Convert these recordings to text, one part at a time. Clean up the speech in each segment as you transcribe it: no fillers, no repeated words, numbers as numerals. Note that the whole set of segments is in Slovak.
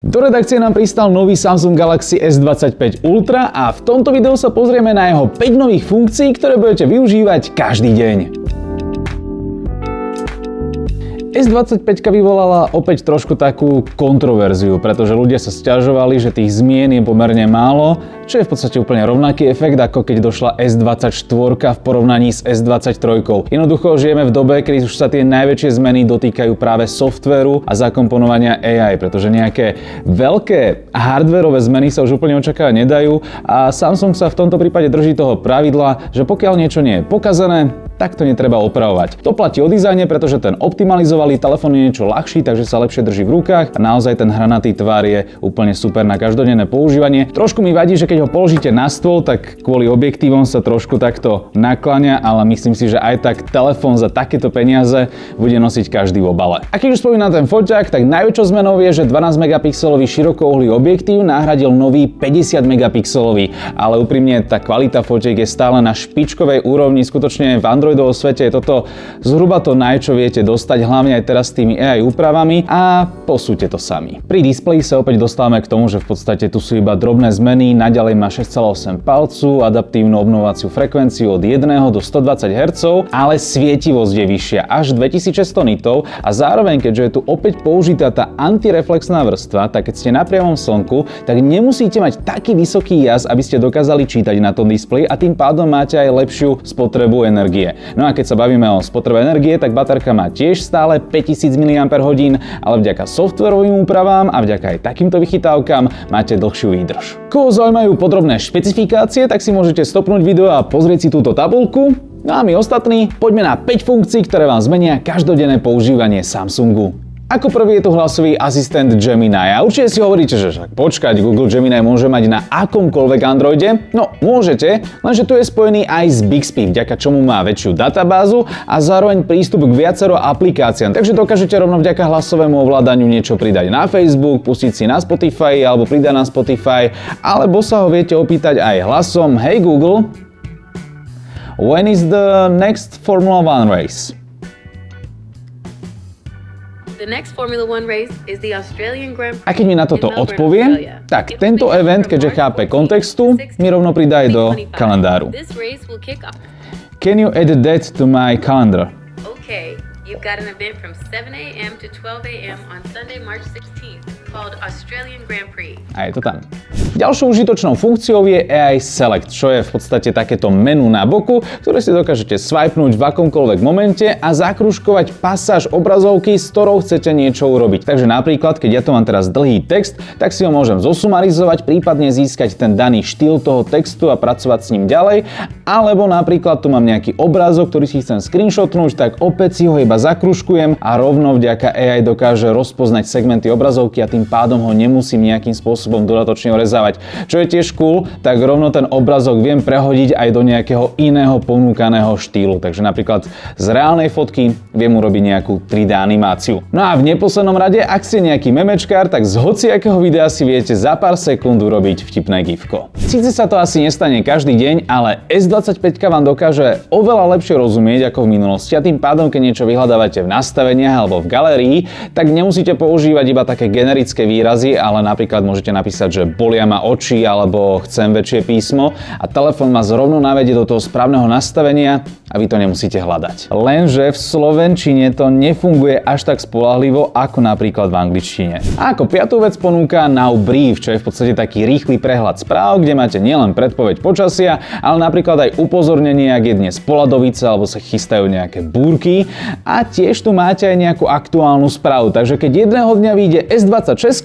Do redakcie nám pristal nový Samsung Galaxy S25 Ultra a v tomto videu sa pozrieme na jeho 5 nových funkcií, ktoré budete využívať každý deň. S25 vyvolala opäť trošku takú kontroverziu, pretože ľudia sa sťažovali, že tých zmien je pomerne málo, čo je v podstate úplne rovnaký efekt, ako keď došla S24 v porovnaní s S23. Jednoducho žijeme v dobe, kedy už sa tie najväčšie zmeny dotýkajú práve softvéru a zakomponovania AI, pretože nejaké veľké hardwareové zmeny sa už úplne očakávať nedajú a Samsung sa v tomto prípade drží toho pravidla, že pokiaľ niečo nie je pokazené, tak to netreba opravovať. To platí o dizajne, pretože ten optimalizovaný telefón je niečo ľahší, takže sa lepšie drží v rukách a naozaj ten hranatý tvar je úplne super na každodenné používanie. Trošku mi vadí, že keď ho položíte na stôl, tak kvôli objektívom sa trošku takto nakláňa, ale myslím si, že aj tak telefón za takéto peniaze bude nosiť každý v obale. A keď už spomínam ten foťák, tak najväčšou zmenou je, že 12 megapixelový širokouhlý objektív nahradil nový 50 megapixelový, ale úprimne tá kvalita fotiek je stále na špičkovej úrovni, skutočne v Androidovom svete je toto zhruba to čo viete dostať, hlavne aj teraz s tými AI úpravami a posúďte to sami. Pri displeji sa opäť dostávame k tomu, že v podstate tu sú iba drobné zmeny, naďalej má 6,8 palcu, adaptívnu obnovovaciu frekvenciu od 1 do 120 Hz, ale svietivosť je vyššia až 2600 nitov a zároveň, keďže je tu opäť použitá tá antireflexná vrstva, tak keď ste na priamom slnku, tak nemusíte mať taký vysoký jas, aby ste dokázali čítať na tom displeji a tým pádom máte aj lepšiu spotrebu energie. No a keď sa bavíme o spotrebe energie, tak baterka má tiež stále 5000 mAh, ale vďaka softverovým úpravám a vďaka aj takýmto vychytávkam máte dlhšiu výdrž. Koho zaujímajú podrobné špecifikácie, tak si môžete stopnúť video a pozrieť si túto tabuľku. No a my ostatní poďme na 5 funkcií, ktoré vám zmenia každodenné používanie Samsungu. Ako prvý je tu hlasový asistent Gemini a určite si hovoríte, že však počkať, Google Gemini môže mať na akomkoľvek Androide? No môžete, lenže tu je spojený aj s Bixby, vďaka čomu má väčšiu databázu a zároveň prístup k viacero aplikáciám, takže dokážete rovno vďaka hlasovému ovládaniu niečo pridať na Facebook, pustiť si na Spotify alebo pridať na Spotify, alebo sa ho viete opýtať aj hlasom: Hey Google, when is the next Formula 1 race? The next Formula 1 race is the Australian Grand Prix. A keď mi na toto odpovie, tak tento event, keďže chápe kontextu, mi rovno pridá do kalendáru. Can you add that to my calendar? Okay, you've got an event from 7 a.m. to 12 a.m. on Sunday, March 16th called Australian Grand Prix. A je to tam. Ďalšou užitočnou funkciou je AI Select, čo je v podstate takéto menu na boku, ktoré si dokážete swipenúť v akomkoľvek momente a zakružkovať pasáž obrazovky, s ktorou chcete niečo urobiť. Takže napríklad, keď ja tu mám teraz dlhý text, tak si ho môžem zosumarizovať, prípadne získať ten daný štýl toho textu a pracovať s ním ďalej. Alebo napríklad tu mám nejaký obrázok, ktorý si chcem screenshotnúť, tak opäť si ho iba zakružkujem a rovno vďaka AI dokáže rozpoznať segmenty obrazovky a tým pádom ho nemusím nejakým spôsobom dodatočne orezávať. Čo je tiež cool, tak rovno ten obrazok viem prehodiť aj do nejakého iného ponúkaného štýlu. Takže napríklad z reálnej fotky viem urobiť nejakú 3D animáciu. No a v neposlednom rade, ak ste nejaký memečkár, tak z hociakého videa si viete za pár sekúnd urobiť vtipné gifko. Síce sa to asi nestane každý deň, ale S25 vám dokáže oveľa lepšie rozumieť ako v minulosti a tým pádom, keď niečo vyhľadávate v nastaveniach alebo v galérii, tak nemusíte používať iba také generické výrazy, ale napríklad môžete napísať, že bolia ma oči alebo chcem väčšie písmo a telefón ma zrovna navedie do toho správneho nastavenia a vy to nemusíte hľadať. Lenže v slovenčine to nefunguje až tak spoľahlivo ako napríklad v angličtine. A ako piatú vec ponúka Now Brief, čo je v podstate taký rýchly prehľad správ, kde máte nielen predpoveď počasia, ale napríklad aj upozornenie, ak je dnes poladovica alebo sa chystajú nejaké búrky a tiež tu máte aj nejakú aktuálnu správu. Takže keď jedného dňa vyjde S26,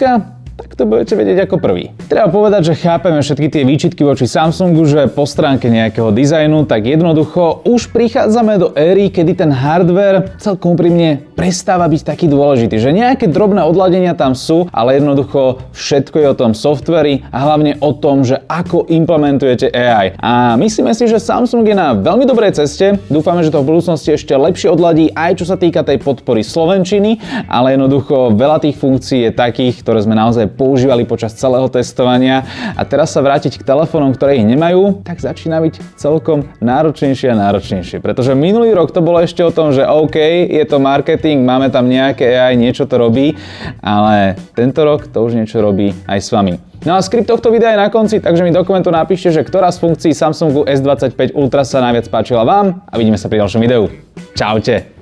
tak to budete vedieť ako prvý. Treba povedať, že chápeme všetky tie výčitky voči Samsungu, že po stránke nejakého dizajnu, tak jednoducho už prichádzame do éry, kedy ten hardware celkom úprimne prestáva byť taký dôležitý, že nejaké drobné odladenia tam sú, ale jednoducho všetko je o tom softveri a hlavne o tom, že ako implementujete AI. A myslíme si, že Samsung je na veľmi dobrej ceste. Dúfame, že to v budúcnosti ešte lepšie odladí aj čo sa týka tej podpory slovenčiny, ale jednoducho veľa tých funkcií je takých, ktoré sme naozaj používali počas celého testovania a teraz sa vrátiť k telefónom, ktoré ich nemajú, tak začína byť celkom náročnejšie a náročnejšie. Pretože minulý rok to bolo ešte o tom, že OK, je to marketing, máme tam nejaké AI, niečo to robí, ale tento rok to už niečo robí aj s vami. No a skript tohto videa je na konci, takže mi do komentu napíšte, že ktorá z funkcií Samsungu S25 Ultra sa najviac páčila vám a vidíme sa pri ďalšom videu. Čaute!